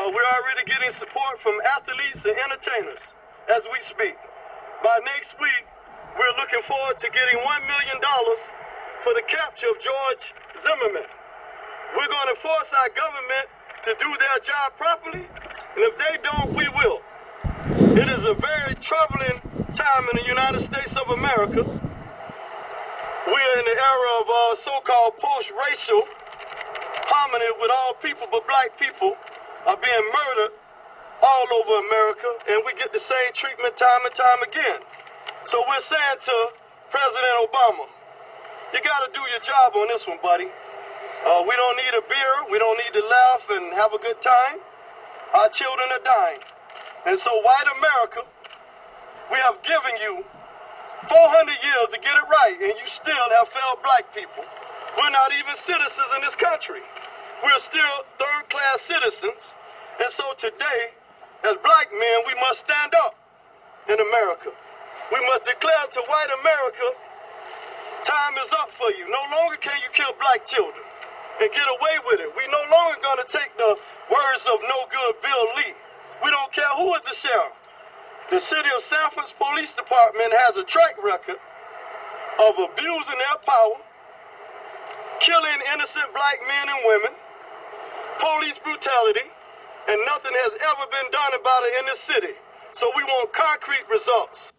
We're already getting support from athletes and entertainers as we speak. By next week, we're looking forward to getting $1 million for the capture of George Zimmerman. We're going to force our government to do their job properly, and if they don't, we will. It is a very troubling time in the United States of America. We are in the era of so-called post-racial harmony with all people but black people are being murdered all over America, and we get the same treatment time and time again. So we're saying to President Obama, you got to do your job on this one, buddy. We don't need a beer. We don't need to laugh and have a good time. Our children are dying. And so white America, we have given you 400 years to get it right, and you still have failed black people. We're not even citizens in this country. We're still third-class citizens. And so today, as black men, we must stand up in America. We must declare to white America, time is up for you. No longer can you kill black children and get away with it. We no longer going to take the words of no good Bill Lee. We don't care who is the sheriff. The city of Sanford's police department has a track record of abusing their power, killing innocent black men and women, police brutality, and nothing has ever been done about it in this city. So we want concrete results.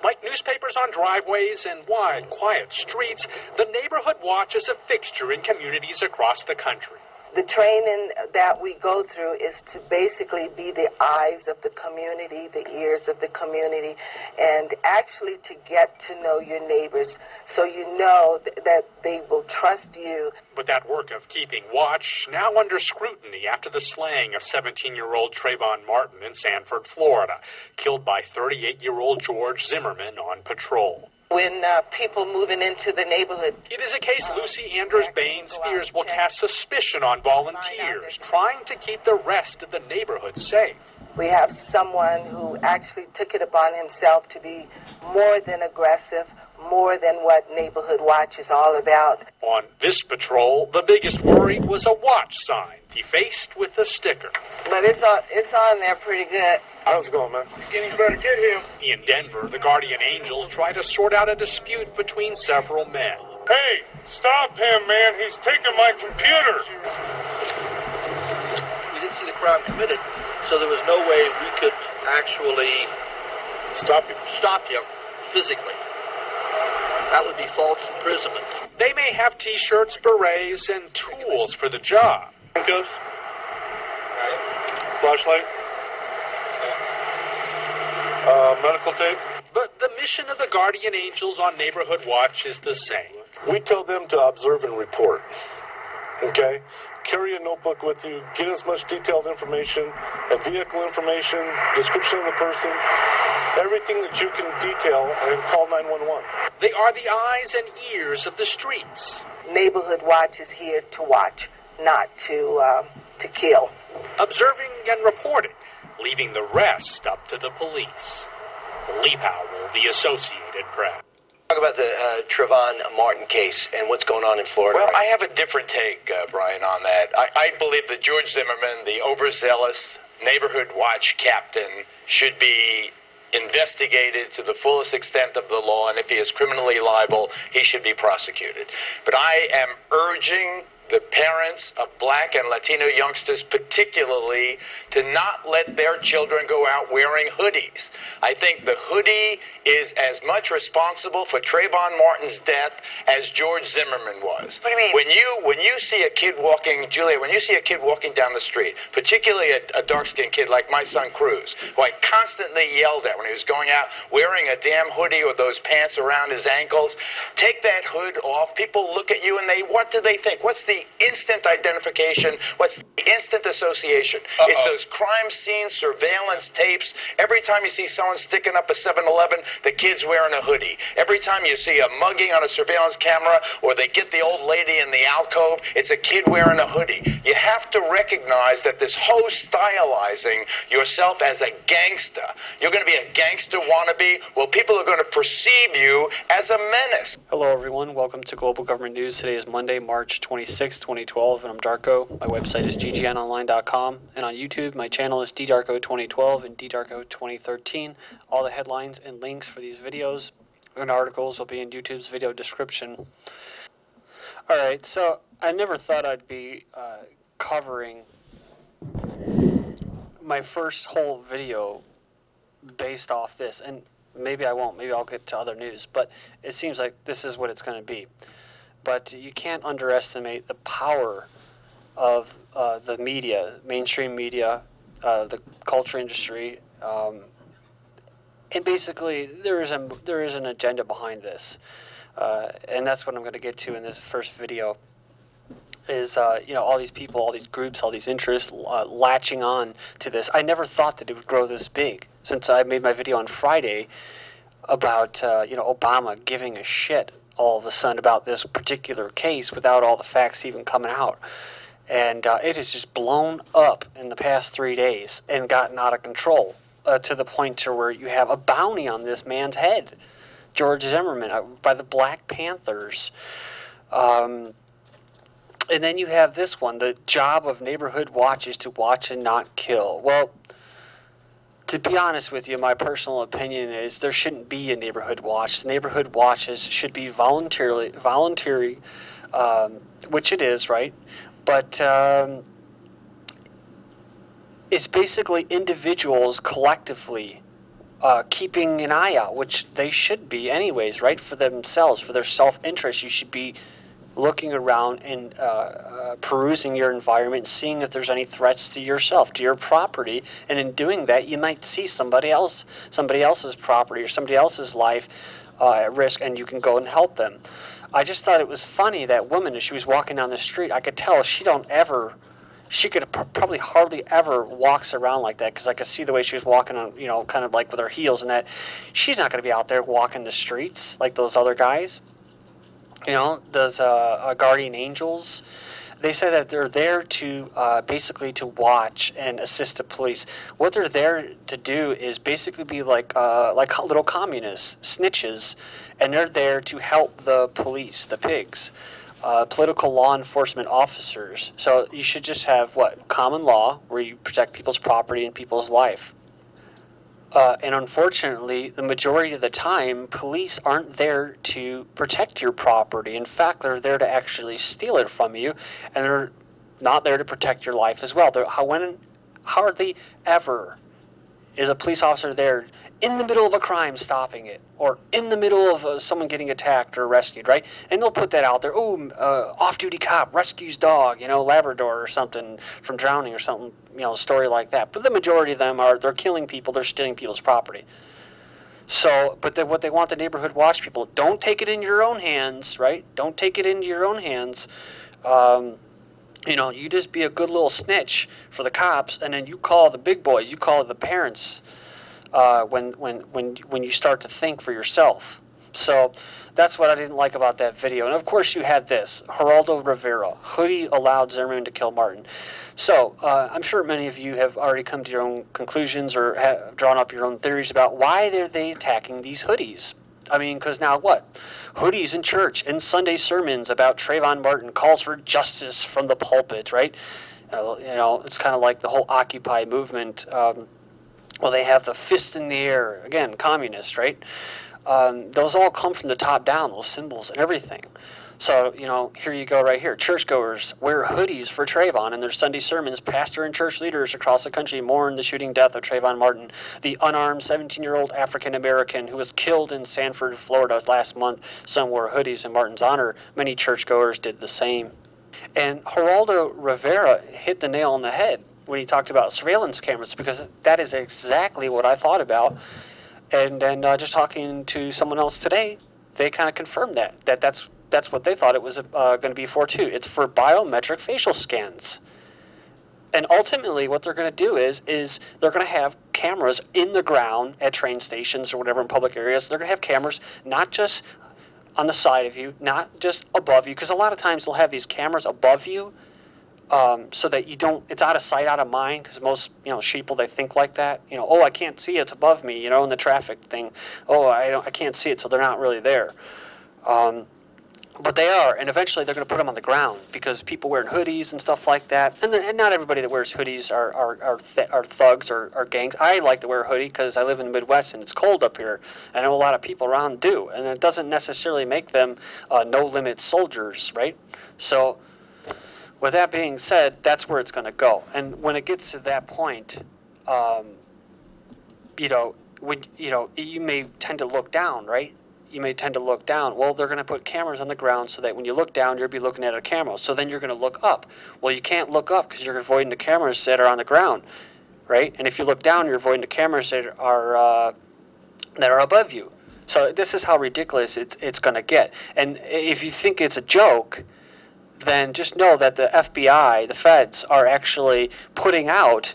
Like newspapers on driveways and wide, quiet streets, the Neighborhood Watch is a fixture in communities across the country. The training that we go through is to basically be the eyes of the community, the ears of the community, and actually to get to know your neighbors so you know that they will trust you. With that work of keeping watch now under scrutiny after the slaying of 17-year-old Trayvon Martin in Sanford, Florida, killed by 38-year-old George Zimmerman on patrol. When people moving into the neighborhood. It is a case Lucy Anders Baines fears will cast suspicion on volunteers trying to keep the rest of the neighborhood safe. We have someone who actually took it upon himself to be more than aggressive, more than what Neighborhood Watch is all about. On this patrol, the biggest worry was a watch sign defaced with a sticker. But it's on there pretty good. How's it going, man? You better get him. In Denver, the Guardian Angels try to sort out a dispute between several men. Hey, stop him, man. He's taking my computer. We didn't see the crime committed, so there was no way we could actually Stop him physically. That would be false imprisonment. They may have T-shirts, berets, and tools for the job. Handcuffs. Flashlight. Medical tape. But the mission of the Guardian Angels on Neighborhood Watch is the same. We tell them to observe and report. Okay? Carry a notebook with you. Get as much detailed information, vehicle information, description of the person, everything that you can detail, and call 911. They are the eyes and ears of the streets. Neighborhood Watch is here to watch, not to kill. Observing and reporting, leaving the rest up to the police. Lee Powell, the Associated Press. Talk about the Trayvon Martin case and what's going on in Florida. Well, I have a different take, Brian, on that. I believe that George Zimmerman, the overzealous Neighborhood Watch captain, should be investigated to the fullest extent of the law, and if he is criminally liable, he should be prosecuted. But I am urging the parents of black and Latino youngsters particularly to not let their children go out wearing hoodies. I think the hoodie is as much responsible for Trayvon Martin's death as George Zimmerman was. What do you mean? When you see a kid walking, Julia, when you see a kid walking down the street, particularly a dark-skinned kid like my son Cruz, who I constantly yelled at when he was going out wearing a damn hoodie or those pants around his ankles, take that hood off. People look at you and what do they think? What's the instant identification? What's the instant association? It's those crime scene surveillance tapes. Every time you see someone sticking up a 7-Eleven, the kid's wearing a hoodie. Every time you see a mugging on a surveillance camera or they get the old lady in the alcove, it's a kid wearing a hoodie. You have to recognize that this whole stylizing yourself as a gangster, you're going to be a gangster wannabe, well, people are going to perceive you as a menace. Hello, everyone. Welcome to Global Government News. Today is Monday, March 26, 6, 2012, and I'm Darko. My website is ggnonline.com, and on YouTube, my channel is ddarko2012 and ddarko2013. All the headlines and links for these videos and articles will be in YouTube's video description. Alright, so I never thought I'd be covering my first whole video based off this, and maybe I won't, maybe I'll get to other news, but it seems like this is what it's going to be. But you can't underestimate the power of the media, mainstream media, the culture industry, and basically there is an agenda behind this, and that's what I'm going to get to in this first video. Is all these people, all these groups, all these interests latching on to this. I never thought that it would grow this big. Since I made my video on Friday about Obama giving a shit all of a sudden about this particular case without all the facts even coming out, and it has just blown up in the past 3 days and gotten out of control to the point to where you have a bounty on this man's head, George Zimmerman, by the Black Panthers. And then you have this one, the job of neighborhood watch is to watch and not kill. Well, to be honest with you, my personal opinion is there shouldn't be a neighborhood watch. Neighborhood watches should be voluntary, which it is, right? But it's basically individuals collectively keeping an eye out, which they should be anyways, right? For themselves, for their self-interest, you should be looking around and perusing your environment, seeing if there's any threats to yourself, to your property, and in doing that, you might see somebody else's property or somebody else's life at risk, and you can go and help them. I just thought it was funny, that woman, as she was walking down the street, I could tell she could probably hardly ever walks around like that, because I could see the way she was walking on, kind of like with her heels and that. She's not going to be out there walking the streets like those other guys. Those guardian angels, they say that they're there to basically to watch and assist the police. What they're there to do is basically be like little communists, snitches, and they're there to help the police, the pigs, political law enforcement officers. So you should just have common law, where you protect people's property and people's life. And unfortunately, the majority of the time, police aren't there to protect your property. In fact, they're there to actually steal it from you, and they're not there to protect your life as well. Hardly ever is a police officer there in the middle of a crime stopping it, or in the middle of someone getting attacked or rescued, right? And they'll put that out there. Oh, off-duty cop rescues dog, Labrador or something from drowning or something, a story like that. But the majority of them they're killing people, they're stealing people's property. So, but what they want the neighborhood watch people, don't take it into your own hands, right? Don't take it into your own hands. You just be a good little snitch for the cops, and then you call the big boys, you call the parents when you start to think for yourself. So that's what I didn't like about that video. And of course you had this, Geraldo Rivera, Hoodie allowed Zimmerman to kill Martin. So I'm sure many of you have already come to your own conclusions or have drawn up your own theories about why are they attacking these hoodies. I mean, because now what? Hoodies in church and Sunday sermons about Trayvon Martin calls for justice from the pulpit, right? It's kind of like the whole Occupy movement. They have the fist in the air, again, communist, right? Those all come from the top down, those symbols and everything. So, here you go right here. Churchgoers wear hoodies for Trayvon in their Sunday sermons. Pastor and church leaders across the country mourn the shooting death of Trayvon Martin, the unarmed 17-year-old African-American who was killed in Sanford, Florida last month. Some wore hoodies in Martin's honor. Many churchgoers did the same. And Geraldo Rivera hit the nail on the head when he talked about surveillance cameras, because that is exactly what I thought about. And then just talking to someone else today, they kind of confirmed that's what they thought it was going to be for too. It's for biometric facial scans. And ultimately what they're going to do is they're going to have cameras in the ground at train stations or whatever in public areas. They're going to have cameras not just on the side of you, not just above you, because a lot of times they'll have these cameras above you, so that it's out of sight, out of mind, because most, sheeple, they think like that. I can't see it, it's above me, in the traffic thing. I can't see it, so they're not really there. But they are, and eventually they're going to put them on the ground because people wearing hoodies and stuff like that. And not everybody that wears hoodies are thugs or gangs. I like to wear a hoodie because I live in the Midwest and it's cold up here. I know a lot of people around do, and it doesn't necessarily make them no-limit soldiers, right? So with that being said, that's where it's going to go. And when it gets to that point, you may tend to look down, right? You may tend to look down. Well, they're going to put cameras on the ground so that when you look down, you'll be looking at a camera. So then you're going to look up. Well, you can't look up because you're avoiding the cameras that are on the ground, right? And if you look down, you're avoiding the cameras that are above you. So this is how ridiculous it's going to get. And if you think it's a joke, then just know that the FBI, the feds, are actually putting out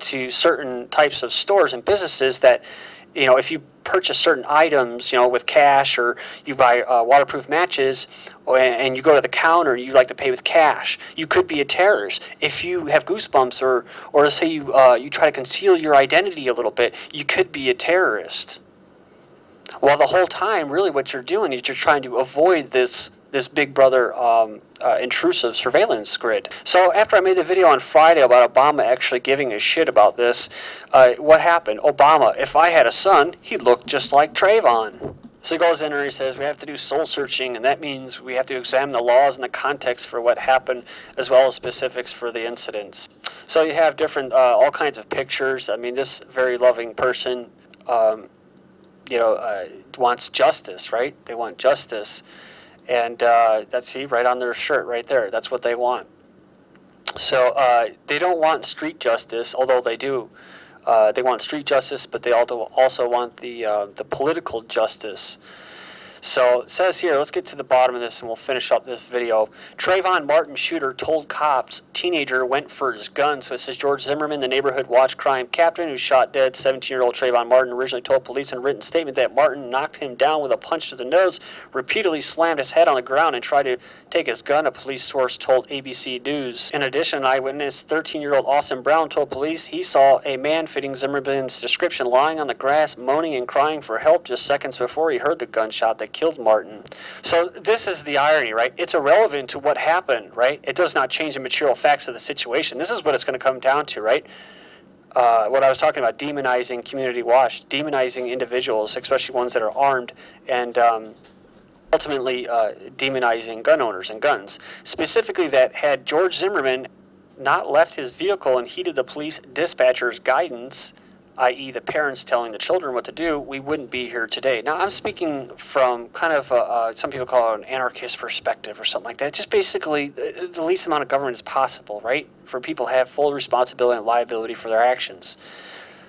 to certain types of stores and businesses that, if you purchase certain items, with cash, or you buy waterproof matches, and you go to the counter and you like to pay with cash, you could be a terrorist. If you have goosebumps, or say you try to conceal your identity a little bit, you could be a terrorist. Well, the whole time, really, what you're doing is you're trying to avoid this Big Brother intrusive surveillance grid. So after I made the video on Friday about Obama actually giving a shit about this, what happened? Obama, if I had a son, he'd look just like Trayvon. So he goes in and he says we have to do soul searching, and that means we have to examine the laws and the context for what happened, as well as specifics for the incidents. So you have different, all kinds of pictures. I mean, this very loving person, wants justice, right? They want justice. And that's right on their shirt right there. That's what they want. So they don't want street justice, although they do. They want street justice, but they also want the political justice. So it says here, let's get to the bottom of this and we'll finish up this video. Trayvon Martin shooter told cops teenager went for his gun. So it says George Zimmerman, the neighborhood watch crime captain who shot dead 17-year-old Trayvon Martin, originally told police in a written statement that Martin knocked him down with a punch to the nose, repeatedly slammed his head on the ground, and tried to take his gun, a police source told ABC News. In addition, an eyewitness, 13-year-old Austin Brown, told police he saw a man fitting Zimmerman's description lying on the grass, moaning and crying for help just seconds before he heard the gunshot that killed Martin. So this is the irony, right? It's irrelevant to what happened, right? It does not change the material facts of the situation. This is what it's going to come down to, right? What I was talking about, demonizing community watch, demonizing individuals, especially ones that are armed, and ultimately demonizing gun owners and guns. Specifically, that had George Zimmerman not left his vehicle and heeded the police dispatcher's guidance, i.e. the parents telling the children what to do, we wouldn't be here today. Now, I'm speaking from kind of, some people call it an anarchist perspective or something like that. Just basically the least amount of government as possible, right? For people to have full responsibility and liability for their actions.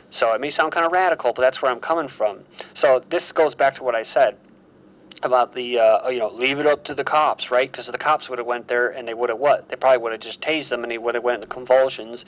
So it may sound kind of radical, but that's where I'm coming from. So this goes back to what I said about the, leave it up to the cops, right? Because the cops would have went there and they would have what? They probably would have just tased them and they would have went into convulsions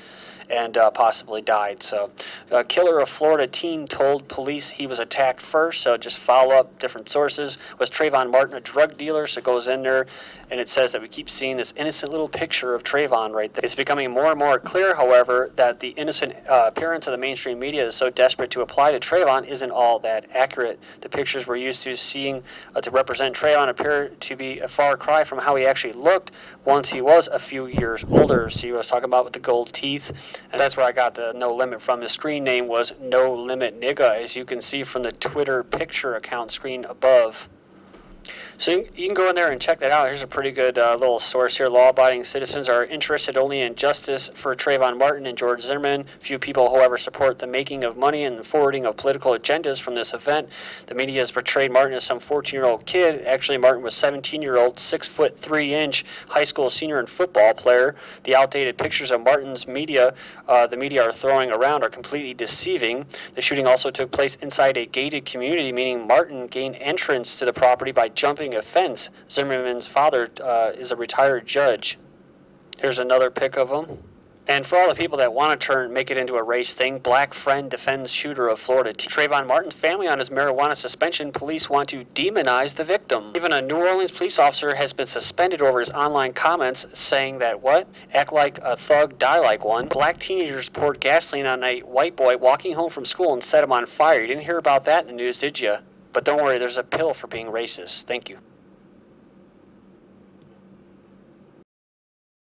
and possibly died. So a killer of Florida teen told police he was attacked first, so just follow up different sources. Was Trayvon Martin a drug dealer? So it goes in there and it says that we keep seeing this innocent little picture of Trayvon right there. It's becoming more and more clear, however, that the innocent appearance of the mainstream media is so desperate to apply to Trayvon isn't all that accurate. The pictures we're used to seeing to represent Trayvon appear to be a far cry from how he actually looked once he was a few years older. See what I was talking about with the gold teeth? And that's where I got the No Limit from. His screen name was No Limit Nigga, as you can see from the Twitter picture account screen above. So you can go in there and check that out. Here's a pretty good little source here. Law-abiding citizens are interested only in justice for Trayvon Martin and George Zimmerman. Few people, however, support the making of money and the forwarding of political agendas from this event. The media has portrayed Martin as some 14-year-old kid. Actually, Martin was 17-year-old, 6'3" high school senior and football player. The outdated pictures of Martin's the media are throwing around are completely deceiving. The shooting also took place inside a gated community, meaning Martin gained entrance to the property by jumping a fence. Zimmerman's father is a retired judge. Here's another pic of him. And for all the people that want to make it into a race thing, black friend defends shooter of Florida. Trayvon Martin's family on his marijuana suspension. Police want to demonize the victim. Even a New Orleans police officer has been suspended over his online comments saying that, what? Act like a thug, die like one. Black teenagers poured gasoline on a white boy walking home from school and set him on fire. You didn't hear about that in the news, did you? But don't worry, there's a pill for being racist. Thank you.